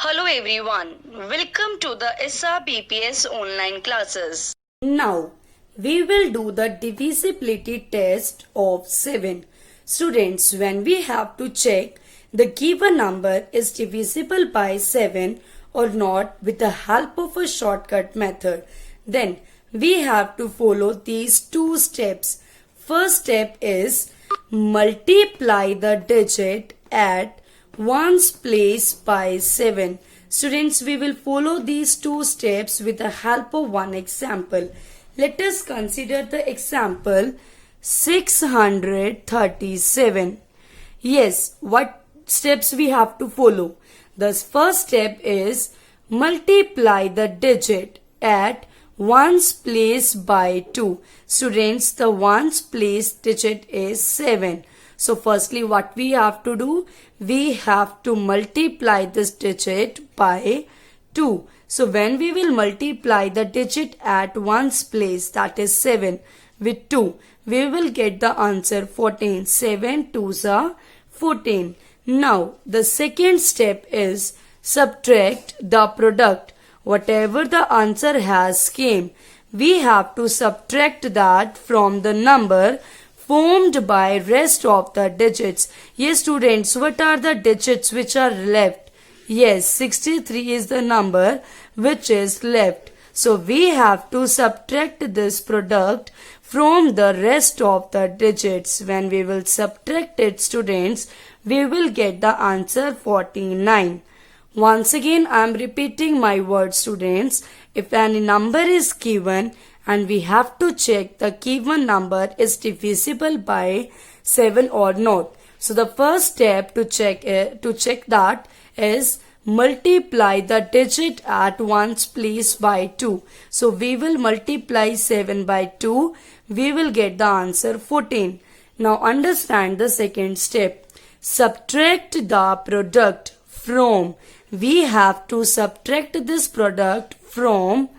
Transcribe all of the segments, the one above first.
Hello everyone, welcome to the SRBPS online classes. Now, we will do the divisibility test of 7. Students, when we have to check the given number is divisible by 7 or not with the help of a shortcut method, then we have to follow these two steps. First step is multiply the digit at ones place by 7. Students, we will follow these two steps with the help of one example. Let us consider the example 637. Yes, what steps we have to follow? The first step is multiply the digit at ones place by 2. Students, the ones place digit is 7. So firstly, what we have to do? We have to multiply this digit by 2. So when we will multiply the digit at ones place, that is 7, with 2, we will get the answer 14. 7 2s are 14. Now the second step is subtract the product. Whatever the answer has came, we have to subtract that from the number formed by rest of the digits. Yes, students, what are the digits which are left? Yes, 63 is the number which is left. So we have to subtract this product from the rest of the digits. When we will subtract it, students, we will get the answer 49. Once again, I am repeating my word, students. If any number is given and we have to check the given number is divisible by 7 or not. So the first step to check that is multiply the digit at ones place by 2. So we will multiply 7 by 2. We will get the answer 14. Now understand the second step. Subtract the product from. We have to subtract this product from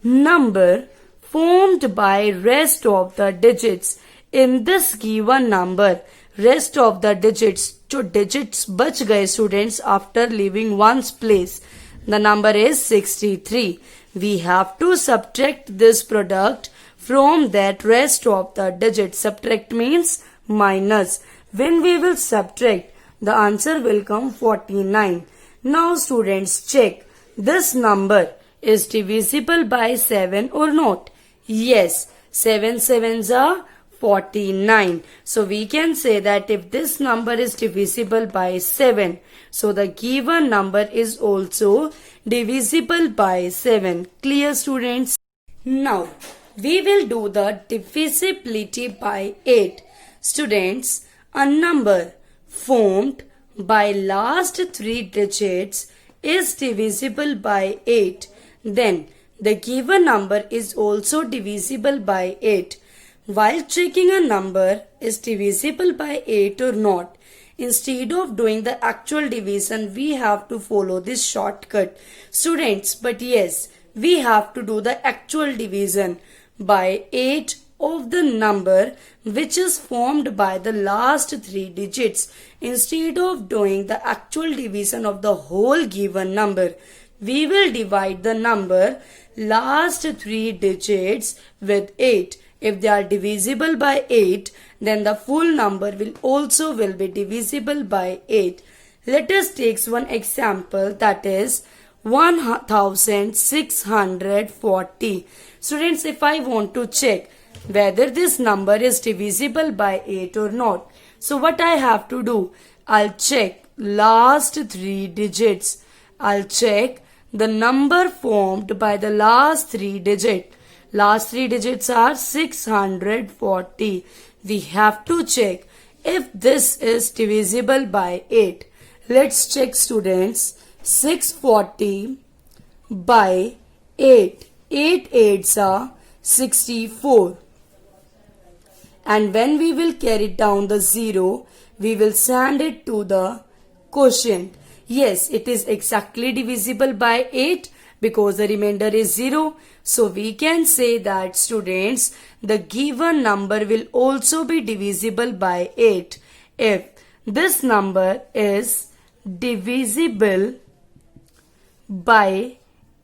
number formed by rest of the digits. In this given number, rest of the digits, जो digits बच गए students after leaving ones place, the number is 63. We have to subtract this product from that rest of the digits. Subtract means minus. When we will subtract, the answer will come 49. Now students, check this number is divisible by 7 or not. Yes, 7 sevens are 49. So we can say that if this number is divisible by 7, so the given number is also divisible by 7. Clear, students? Now we will do the divisibility by 8. Students, a number formed by last 3 digits is divisible by 8. Then the given number is also divisible by 8. While checking a number is divisible by 8 or not, instead of doing the actual division, we have to follow this shortcut. Students, but yes, we have to do the actual division by 8 of the number which is formed by the last 3 digits. Instead of doing the actual division of the whole given number, we will divide the number last 3 digits with 8. If they are divisible by 8, then the full number will be divisible by 8. Let us take one example, that is 1640. Students, if I want to check whether this number is divisible by 8 or not, so what I have to do? I'll check last 3 digits. I'll check the number formed by the last 3 digits. Last 3 digits are 640. We have to check if this is divisible by 8. Let's check, students. 640 by 8. 8 8s are 64. And when we will carry down the 0, we will send it to the quotient. Yes, it is exactly divisible by 8 because the remainder is 0. So we can say that, students, the given number will also be divisible by 8 if this number is divisible by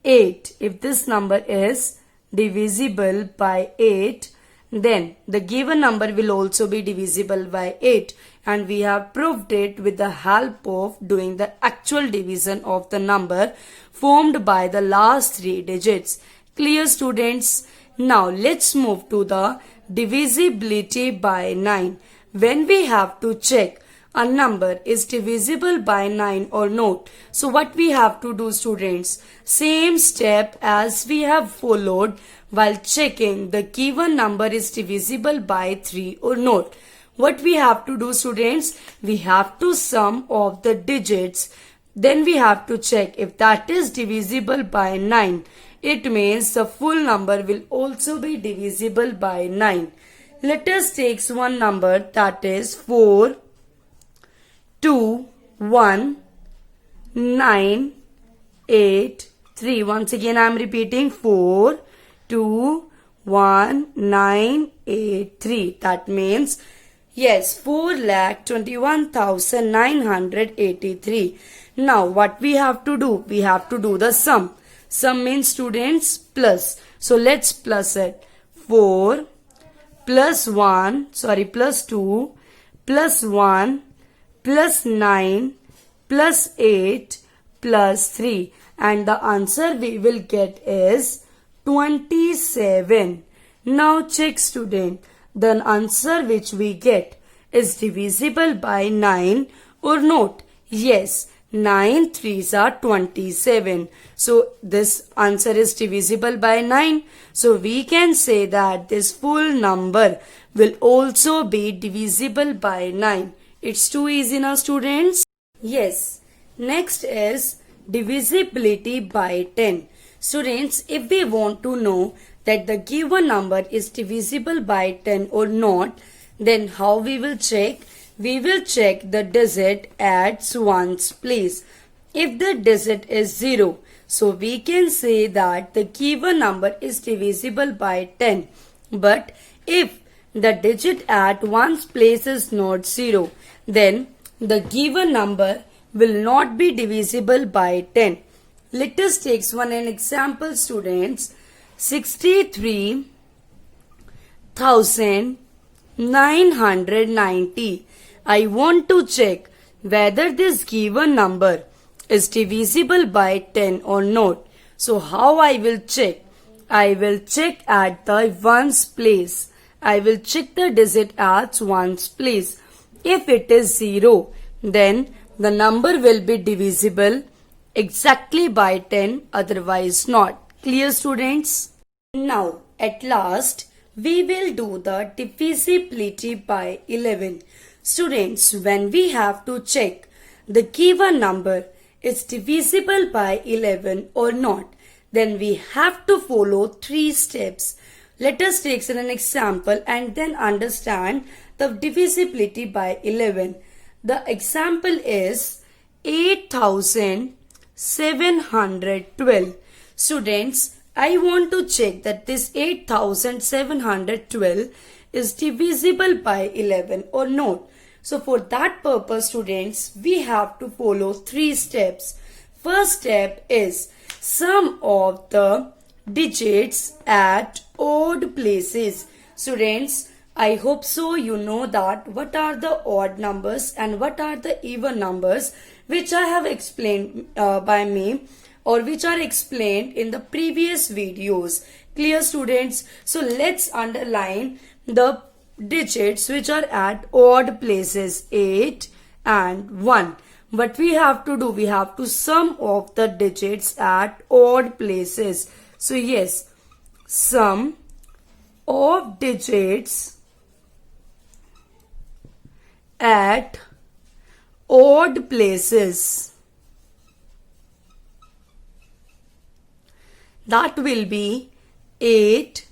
8. If this number is divisible by 8, then the given number will also be divisible by 8, and we have proved it with the help of doing the actual division of the number formed by the last 3 digits. Clear, students? Now let's move to the divisibility by 9. When we have to check a number is divisible by 9 or not, so what we have to do, students? Same step as we have followed while checking the given number is divisible by 3 or not. What we have to do, students? We have to sum of the digits. Then we have to check if that is divisible by 9. It means the full number will also be divisible by 9. Let us take one number, that is 4, 2, 1, 9, 8, 3. Once again I am repeating 4, 2, 1, 9, 8, 3. That means, yes, 4,21,983. Now what we have to do? We have to do the sum. Sum means, students, plus. So let's plus it. 4 plus 2 plus 1 plus 9 plus 8 plus 3. And the answer we will get is 27. Now check, student. The answer which we get is divisible by 9 or not? Yes. 9 3s are 27. So this answer is divisible by 9. So we can say that this full number will also be divisible by 9. It's too easy now, students? Yes. Next is divisibility by 10. Students, if we want to know that the given number is divisible by 10 or not, then how we will check? We will check the digit at ones place. If the digit is 0, so we can say that the given number is divisible by 10. But if the digit at ones place is not 0, then the given number will not be divisible by 10. Let us take an example, students. 63,990. I want to check whether this given number is divisible by 10 or not. So how I will check? I will check at the ones place. I will check the digit at ones place. If it is 0, then the number will be divisible exactly by 10, otherwise not. Clear, students? Now at last we will do the divisibility by 11. Students, when we have to check the given number is divisible by 11 or not, then we have to follow 3 steps. Let us take an example and then understand the divisibility by 11. The example is 8,712. Students, I want to check that this 8,712 is divisible by 11 or not. So for that purpose, students, we have to follow 3 steps. First step is sum of the digits at odd places. Students, I hope so you know that what are the odd numbers and what are the even numbers, which I have explained by me, or which are explained in the previous videos. Clear, students? So let's underline the digits which are at odd places, 8 and 1. What we have to do? We have to sum of the digits at odd places. So yes, sum of digits at odd places. That will be 8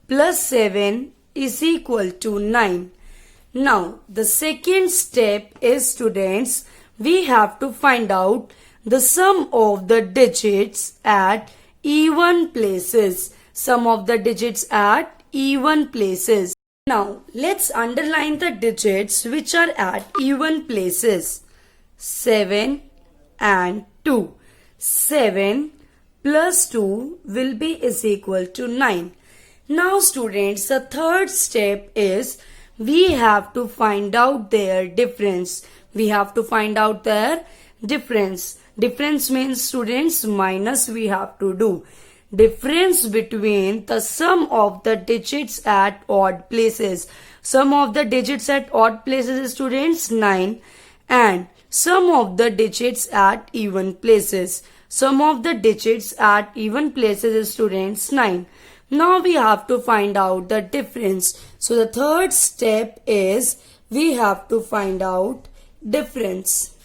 plus 7 is equal to 9. Now, the second step is, students, we have to find out the sum of the digits at even places. Sum of the digits at even places. Now, let's underline the digits which are at even places. 7 and 2. 7 plus 2 will be is equal to 9. Now students, the third step is we have to find out their difference. We have to find out their difference. Difference means students minus we have to do. Difference between the sum of the digits at odd places. Sum of the digits at odd places is students 9 and sum of the digits at even places. Sum of the digits at even places is students 9. Now we have to find out the difference. So the third step is we have to find out difference.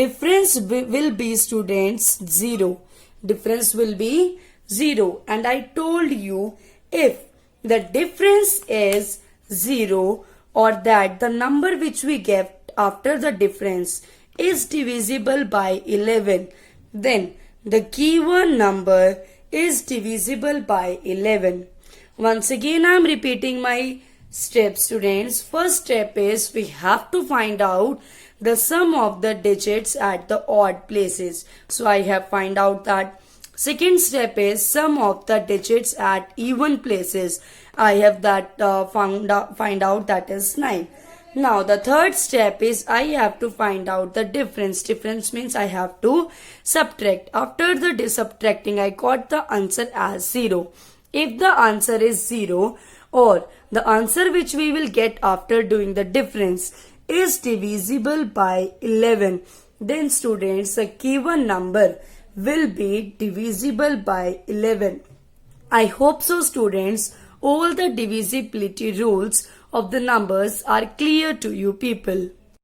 Difference will be students 0. Difference will be 0. And I told you if the difference is 0 or that the number which we get after the difference is divisible by 11, then the given number is divisible by 11. Once again I am repeating my steps students. First step is we have to find out the sum of the digits at the odd places. So I have find out that. Second step is sum of the digits at even places. I have that find out that is 9. Now the third step is I have to find out the difference. Difference means I have to subtract. After the subtracting I got the answer as 0. If the answer is 0 or the answer which we will get after doing the difference is divisible by 11, then students the given number will be divisible by 11. I hope so students, all the divisibility rules of the numbers are clear to you people.